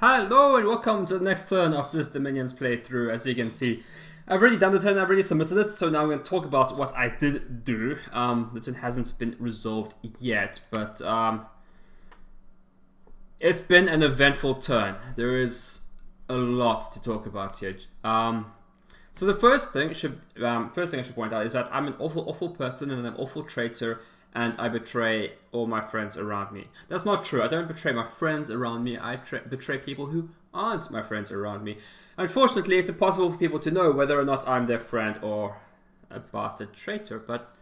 Hello and welcome to the next turn of this Dominions playthrough. As you can see, I've already done the turn, I've already submitted it, so now I'm going to talk about what I did do. The turn hasn't been resolved yet, but it's been an eventful turn. There is a lot to talk about here. So the first thing I should point out is that I'm an awful person and an awful traitor, and I betray all my friends around me. That's not true. I don't betray my friends around me. I betray people who aren't my friends around me. Unfortunately, it's impossible for people to know whether or not I'm their friend or a bastard traitor, but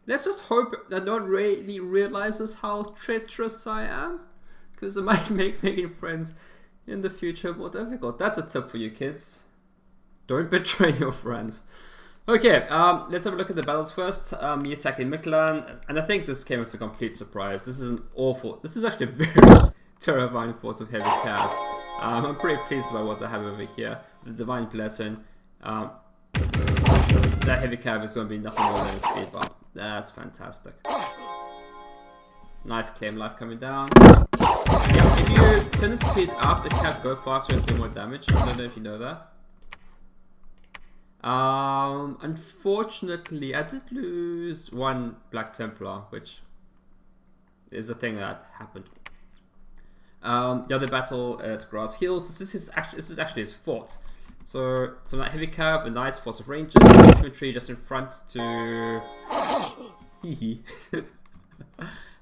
let's just hope that no one really realizes how traitorous I am, because it might make making friends in the future more difficult. That's a tip for you kids. Don't betray your friends. Okay, let's have a look at the battles first. Me attacking Miklan, and I think this came as a complete surprise. This is actually a very terrifying force of heavy cav. I'm pretty pleased about what I have over here. The Divine Blessing. That heavy cav is going to be nothing more than a speed bump. That's fantastic. Nice claim life coming down. Yeah, if you turn the speed up, the cav go faster and do more damage. I don't know if you know that. Unfortunately, I did lose one Black Templar, which is a thing that happened. The other battle at Grass Hills. This is actually his fort. So some heavy cav, a nice force of rangers, infantry just in front to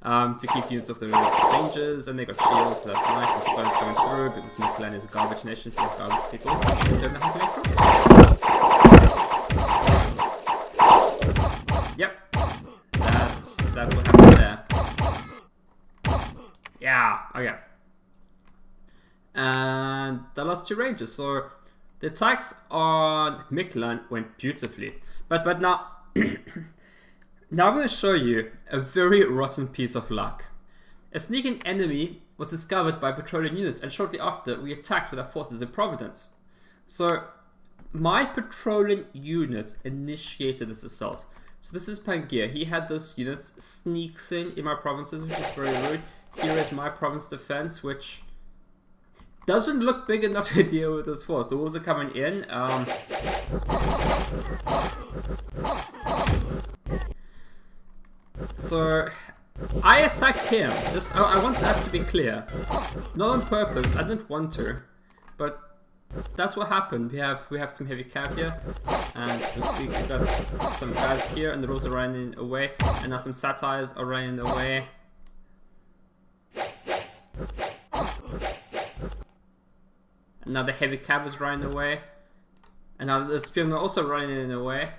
to keep units of the rangers, and they got shields. So that's nice. And stones going through because Miklan is a garbage nation full of garbage people who don't know how to make crops. Yep, that's what happened there. Yeah, okay. And the last two rangers. So the attacks on Miklan went beautifully, but now now I'm going to show you a very rotten piece of luck. A sneaking enemy was discovered by patrolling units, and shortly after we attacked with our forces in Providence. So my patrolling unit initiated this assault. So this is Pangaea. He had this unit sneaks in my provinces, which is very rude. Here is my province defense, which doesn't look big enough to deal with this force. The wolves are coming in. So I attacked him. Just I want that to be clear. Not on purpose. I didn't want to, but that's what happened. We have some heavy cav here, and we got some guys here, and the rules are running away, and now some satires are running away. And now the heavy cav is running away, and now the spearmen are also running away.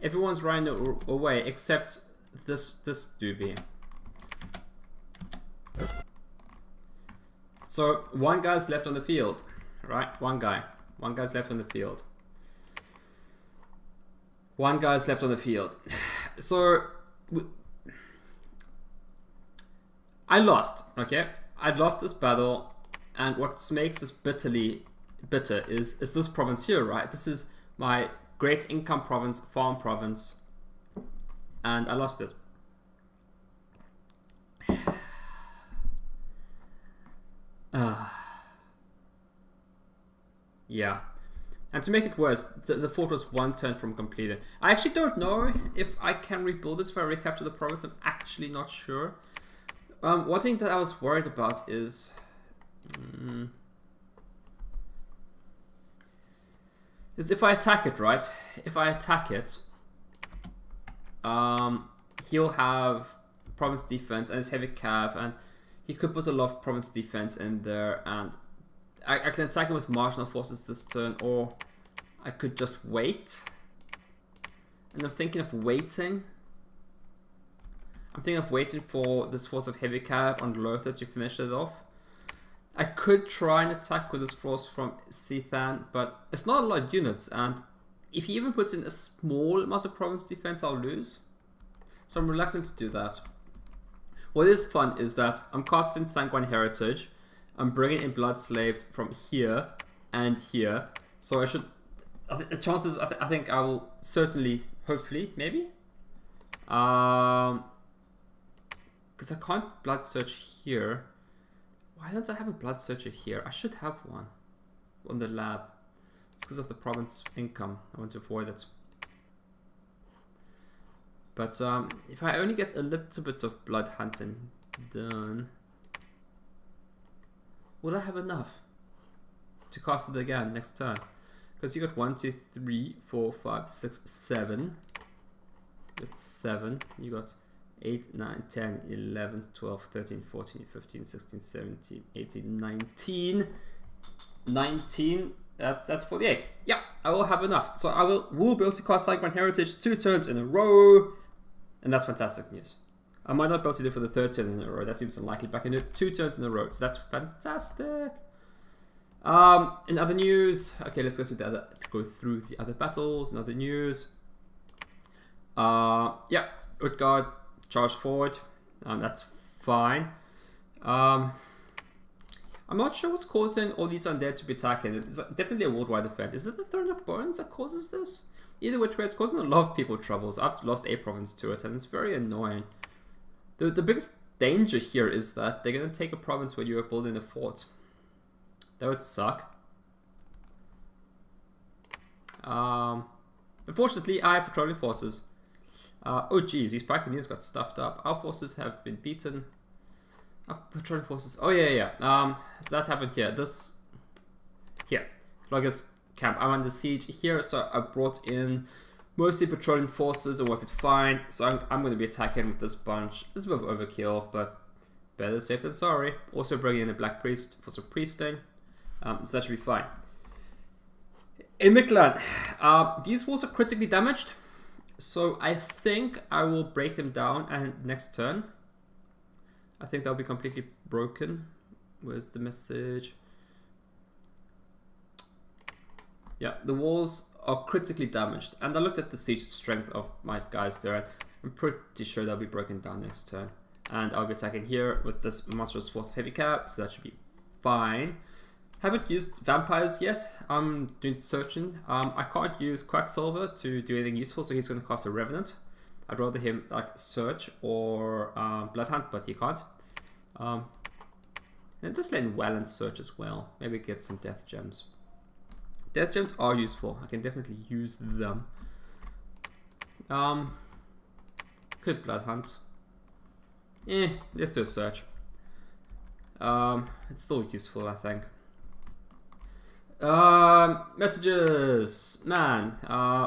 Everyone's running away except this doobie. So one guy's left on the field. Right, one guy's left on the field. One guy's left on the field. So I lost. Okay, I lost this battle, and what makes this bitter is this province here, right? This is my great income province, farm province, and I lost it. Yeah, and to make it worse, the fort was one turn from completed. I actually don't know if I can rebuild this if I recapture the province. I'm actually not sure. One thing that I was worried about is if I attack it, right? If I attack it, he'll have province defense and his heavy cav, and he could put a lot of province defense in there, and I can attack him with marginal forces this turn, or I could just wait. And I'm thinking of waiting. I'm thinking of waiting for this force of heavy cav on Lothar to finish it off. I could try and attack with this force from Sethan, but it's not a lot of units, and if he even puts in a small amount of province defense, I'll lose. So I'm reluctant to do that. What is fun is that I'm casting Sanguine Heritage. I'm bringing in blood slaves from here and here, so I should. The chances, I think I will certainly, hopefully, maybe, because I can't blood search here. Why don't I have a blood searcher here? I should have one on the lab. It's because of the province income. I want to avoid it. But if I only get a little bit of blood hunting done, will I have enough to cast it again next turn? Because you got 1, 2, 3, 4, 5, 6, 7. That's 7. You got 8, 9, 10, 11, 12, 13, 14, 15, 16, 17, 18, 19. 19. That's 48. Yeah, I will have enough. So I will be able to cast High Ground Heritage 2 turns in a row. And that's fantastic news. I might not be able to do it for the 3rd turn in a row. That seems unlikely. But I can do it 2 turns in a row. So that's fantastic. In other news, okay, let's go through the other battles. In other news, yeah, Utgard charged forward. That's fine. I'm not sure what's causing all these undead to be attacking. It's definitely a worldwide event. Is it the Throne of Bones that causes this? Either which way, it's causing a lot of people troubles. I've lost a province to it, and it's very annoying. The biggest danger here is that they're going to take a province where you are building a fort. That would suck. Unfortunately, I have patrolling forces. Oh geez, these Pioneers got stuffed up. Our forces have been beaten. Patrolling forces. Oh yeah. So that happened here. Here. Logos camp. I'm under siege here, so I brought in mostly patrolling forces and worked fine. So I'm going to be attacking with this bunch. It's a bit of overkill, but better safe than sorry. Also bringing in a Black Priest for some priesting. So that should be fine. In Midland, these walls are critically damaged. So I think I will break them down and next turn. I think they'll be completely broken. Where's the message? Yeah, the walls are critically damaged. And I looked at the siege strength of my guys there. I'm pretty sure they'll be broken down next turn. And I'll be attacking here with this monstrous force of heavy cap. So that should be fine. Haven't used vampires yet. I'm doing searching. I can't use Quacksilver to do anything useful, so he's going to cast a Revenant. I'd rather him like search or Bloodhunt, but he can't. And just letting Welland search as well. Maybe get some Death Gems. Death Gems are useful. I can definitely use them. Could Bloodhunt. Let's do a search. It's still useful, I think. Messages. Man,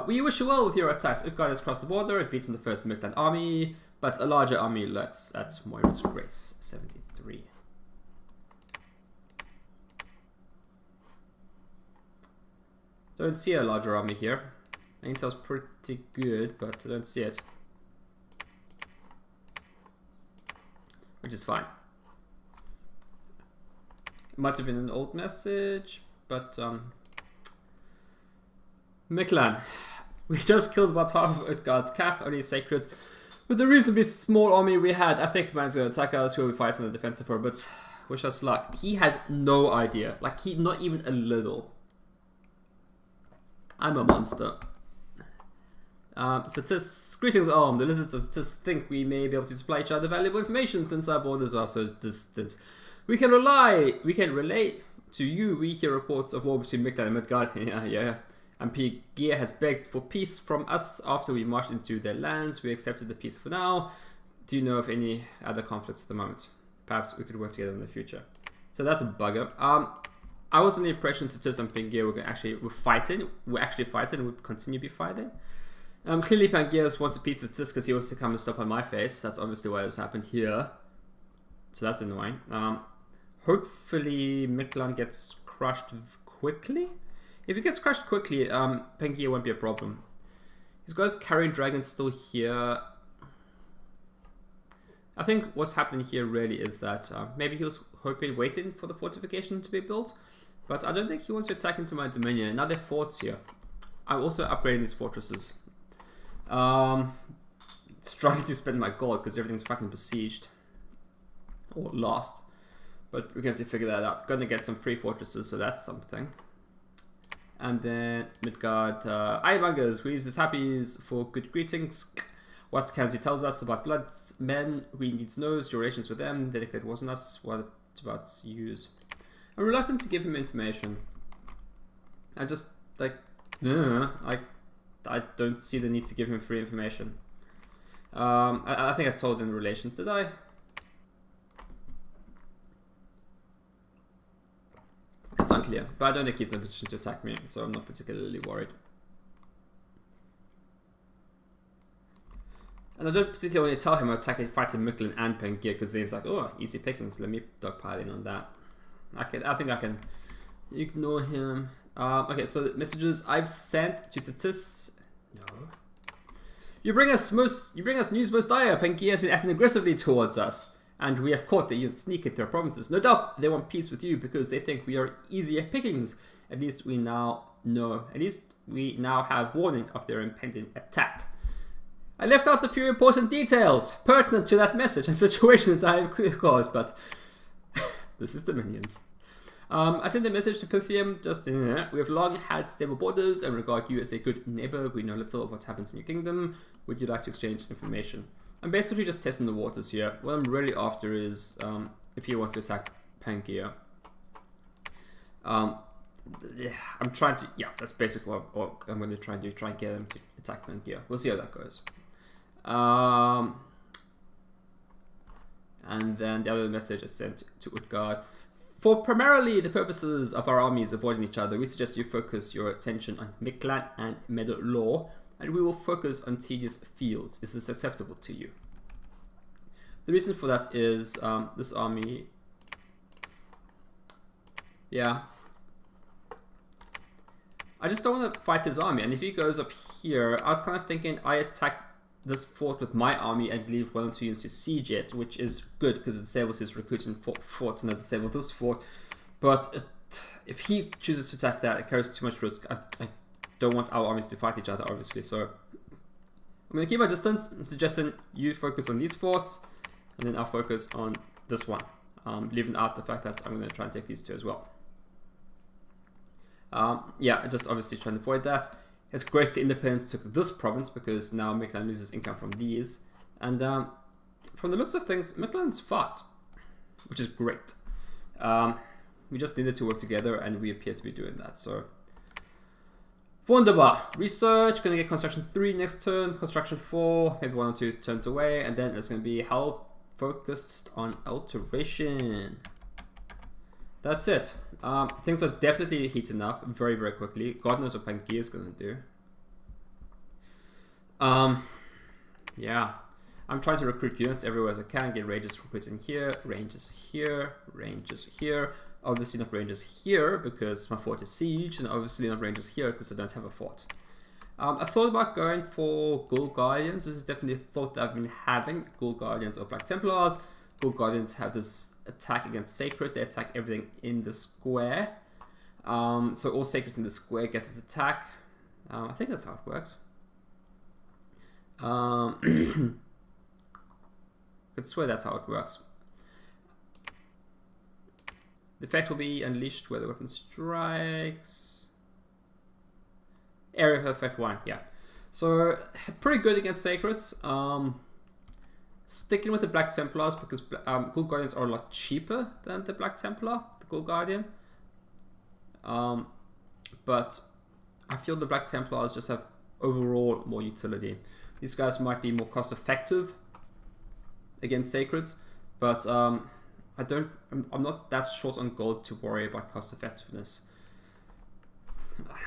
we wish you well with your attacks. Utgard has crossed the border, it beats in the first Midland army, but a larger army lurks at Moira's Grace, 73. Don't see a larger army here. Intel's pretty good, but I don't see it. Which is fine. It might have been an old message. But, Miklan, we just killed about half of Utgard's cap, only sacreds. With the reasonably small army we had, I think man's going to attack us, who will be fighting the defensive for, but wish us luck. He had no idea, like not even a little. I'm a monster. Satis, greetings Arm, the lizards of Satis think we may be able to supply each other valuable information since our borders are so distant. We can relay to you, we hear reports of war between Miklan and Midgard. yeah. And Gear has begged for peace from us after we marched into their lands. We accepted the peace for now. Do you know of any other conflicts at the moment? Perhaps we could work together in the future. So that's a bugger. I was under the impression Satis and Pangaea were actually fighting. We're actually fighting and would continue to be fighting. Clearly Pangaea wants a piece of Satis because he wants to come and stop on my face. That's obviously why this happened here. So that's annoying. Hopefully Midland gets crushed quickly. If it gets crushed quickly, Pangaea won't be a problem. These guys carrying dragons still here. I think what's happening here really is that maybe he was waiting for the fortification to be built, but I don't think he wants to attack into my dominion. Now there are forts here. I'm also upgrading these fortresses. Struggling to spend my gold because everything's fucking besieged or lost. But we're going to have to figure that out. Going to get some free fortresses, so that's something. And then Midgard, Ironmongers, we use his happies for good greetings. What Kanzi tells us about blood men, we need to know your relations with them. They declared it wasn't us. What use. I'm reluctant to give him information. I just like I don't see the need to give him free information. I think I told in relation, did I? It's unclear, but I don't think he's in a position to attack me, so I'm not particularly worried. And I don't particularly want to tell him I'm fighting Michelin and Pengear, because he's like, oh, easy pickings, let me dogpile in on that. I think I can ignore him. Okay, so the messages I've sent to Satis. No. You bring us news most dire. Pengear has been acting aggressively towards us, and we have caught the unit sneaking through our provinces. No doubt they want peace with you because they think we are easier pickings. At least we now know. At least we now have warning of their impending attack. I left out a few important details pertinent to that message and situation that I have caused, but this is Dominions. I sent a message to Pythium, just we have long had stable borders and regard you as a good neighbor. We know little of what happens in your kingdom. Would you like to exchange information? I'm basically just testing the waters here. What I'm really after is if he wants to attack Pengear. I'm trying to, that's basically what I'm going to try and do. Try and get him to attack Pengear. We'll see how that goes. And then the other message I sent to Utgard. For primarily the purposes of our armies avoiding each other, we suggest you focus your attention on Miklan and Medalor, and we will focus on tedious fields. Is this acceptable to you? The reason for that is this army, I just don't want to fight his army, and if he goes up here, I was kind of thinking I attack this fort with my army and leave 1 or 2 units to siege it, which is good because it disables his recruiting forts and it disables this fort. But if he chooses to attack that, it carries too much risk. I don't want our armies to fight each other, obviously. So I'm going to keep my distance. I'm suggesting you focus on these forts, and then I'll focus on this one, leaving out the fact that I'm going to try and take these 2 as well. Just obviously trying to avoid that. It's great the independence took this province because now Miklan loses income from these. And from the looks of things, Miklan's fucked, which is great. We just needed to work together and we appear to be doing that. So, wunderbar. Research, gonna get construction 3 next turn, construction 4, maybe 1 or 2 turns away, and then it's gonna be help focused on alteration. That's it. Things are definitely heating up very, very quickly. God knows what Pengear is going to do. I'm trying to recruit units everywhere as I can. Get ranges recruiting here, ranges here, ranges here. Obviously not ranges here because my fort is siege, and obviously not ranges here because I don't have a fort. I thought about going for Ghoul Guardians. This is definitely a thought that I've been having. Ghoul Guardians or Black Templars. Ghoul Guardians have this attack against Sacred. They attack everything in the square. So all Sacreds in the square get this attack. I think that's how it works. Could swear that's how it works. The effect will be unleashed where the weapon strikes. Area of effect 1, yeah. So pretty good against Sacreds. Sticking with the Black Templars because Ghoul Guardians are a lot cheaper than the Black Templar, the Ghoul Guardian. But I feel the Black Templars just have overall more utility. These guys might be more cost effective against Sacreds, but I'm not that short on gold to worry about cost effectiveness.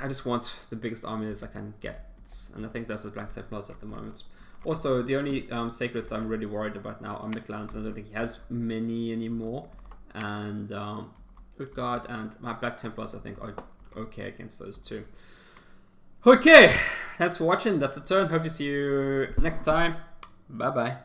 I just want the biggest armies I can get, and I think that's the Black Templars at the moment. Also, the only Sacreds I'm really worried about now are Miklan's. I don't think he has many anymore. And Utgard and my Black Templars, I think, are okay against those 2. Okay, thanks for watching. That's the turn. Hope to see you next time. Bye-bye.